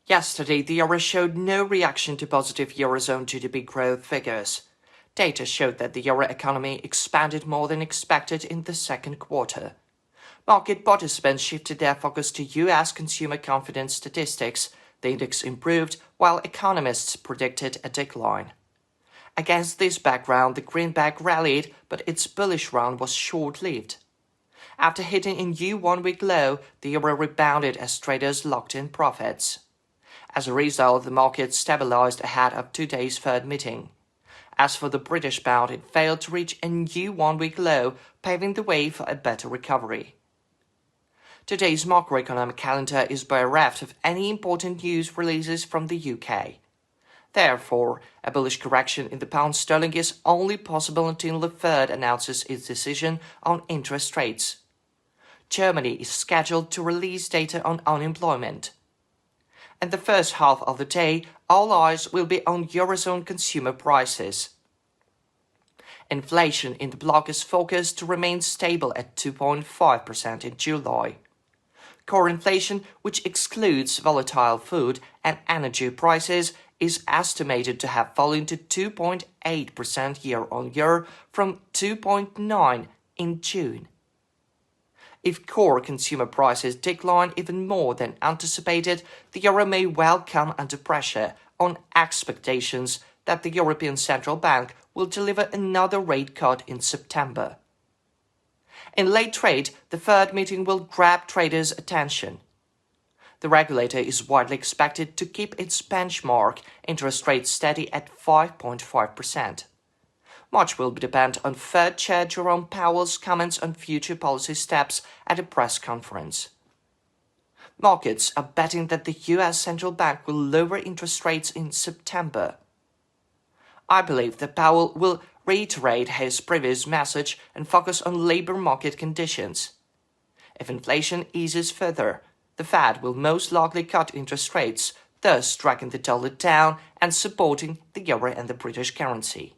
Yesterday, the euro showed no reaction to positive Eurozone GDP growth figures. Data showed that the euro economy expanded more than expected in the second quarter. Market participants shifted their focus to US consumer confidence statistics. The index improved, while economists predicted a decline. Against this background, the greenback rallied, but its bullish run was short-lived. After hitting a new one-week low, the euro rebounded as traders locked in profits. As a result, the market stabilized ahead of today's Fed meeting. As for the British pound, it failed to reach a new one-week low, paving the way for a better recovery. Today's macroeconomic calendar is bereft of any important news releases from the UK. Therefore, a bullish correction in the pound sterling is only possible until the Fed announces its decision on interest rates. Germany is scheduled to release data on unemployment. In the first half of the day, all eyes will be on Eurozone consumer prices. Inflation in the bloc is forecast to remain stable at 2.5% in July. Core inflation, which excludes volatile food and energy prices, is estimated to have fallen to 2.8% year-on-year from 2.9% in June. If core consumer prices decline even more than anticipated, the euro may well come under pressure on expectations that the European Central Bank will deliver another rate cut in September. In late trade, the Fed meeting will grab traders' attention. The regulator is widely expected to keep its benchmark interest rate steady at 5.5%. Much will depend on Fed Chair Jerome Powell's comments on future policy steps at a press conference. Markets are betting that the US Central Bank will lower interest rates in September. I believe that Powell will reiterate his previous message and focus on labor market conditions. If inflation eases further, the Fed will most likely cut interest rates, thus dragging the dollar down and supporting the euro and the British currency.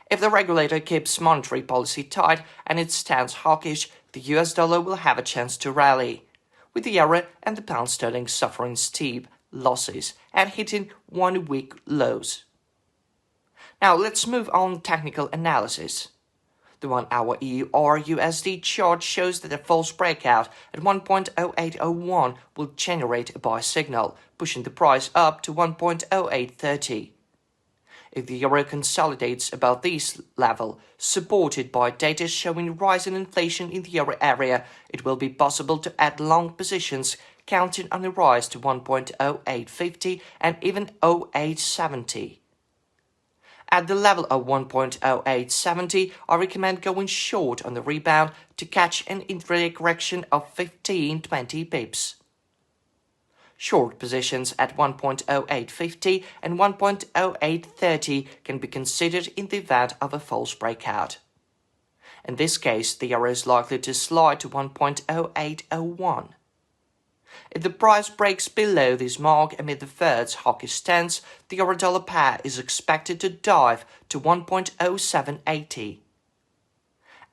If the regulator keeps monetary policy tight and it stands hawkish, the US dollar will have a chance to rally, with the euro and the pound sterling suffering steep losses and hitting one-week lows. Now let's move on to technical analysis. The 1-hour EUR USD chart shows that a false breakout at 1.0801 will generate a buy signal, pushing the price up to 1.0830. If the euro consolidates above this level, supported by data showing rising inflation in the euro area, it will be possible to add long positions, counting on a rise to 1.0850 and even 0.870. At the level of 1.0870, I recommend going short on the rebound to catch an intraday correction of 15-20 pips. Short positions at 1.0850 and 1.0830 can be considered in the event of a false breakout. In this case, the euro is likely to slide to 1.0801. If the price breaks below this mark amid the Fed's hawkish stance, the euro-dollar pair is expected to dive to 1.0780.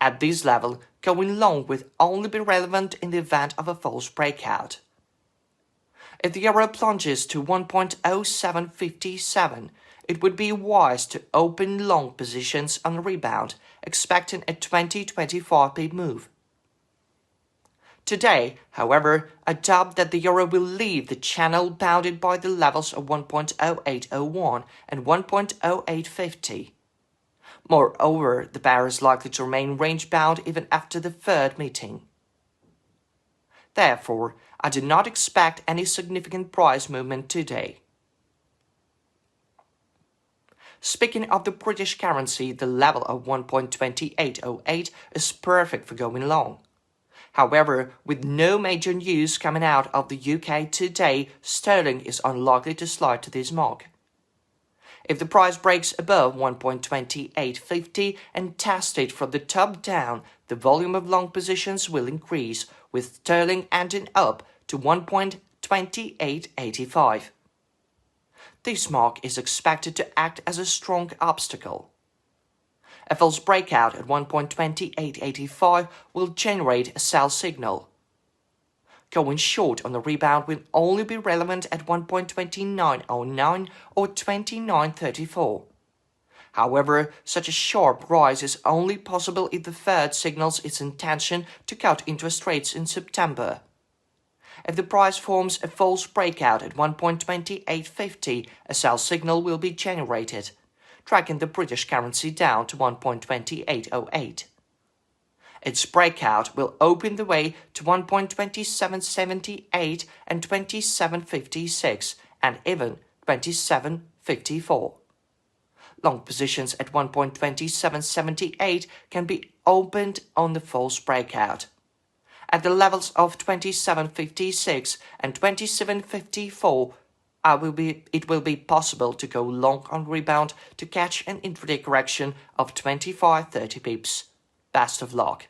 At this level, going long will only be relevant in the event of a false breakout. If the euro plunges to 1.0757, it would be wise to open long positions on rebound, expecting a 20-25 pip move. Today, however, I doubt that the euro will leave the channel bounded by the levels of 1.0801 and 1.0850. Moreover, the pair is likely to remain range-bound even after the Fed meeting. Therefore, I do not expect any significant price movement today. Speaking of the British currency, the level of 1.2808 is perfect for going long. However, with no major news coming out of the UK today, sterling is unlikely to slide to this mark. If the price breaks above 1.2850 and tests it from the top down, the volume of long positions will increase, with sterling ending up to 1.2885. This mark is expected to act as a strong obstacle. A false breakout at 1.2885 will generate a sell signal. Going short on the rebound will only be relevant at 1.2909 or 29.34. However, such a sharp rise is only possible if the Fed signals its intention to cut interest rates in September. If the price forms a false breakout at 1.2850, a sell signal will be generated, dragging the British currency down to 1.2808. Its breakout will open the way to 1.2778 and 2756 and even 2754. Long positions at 1.2778 can be opened on the false breakout. At the levels of 2756 and 2754, it will be possible to go long on rebound to catch an intraday correction of 25-30 pips. Best of luck.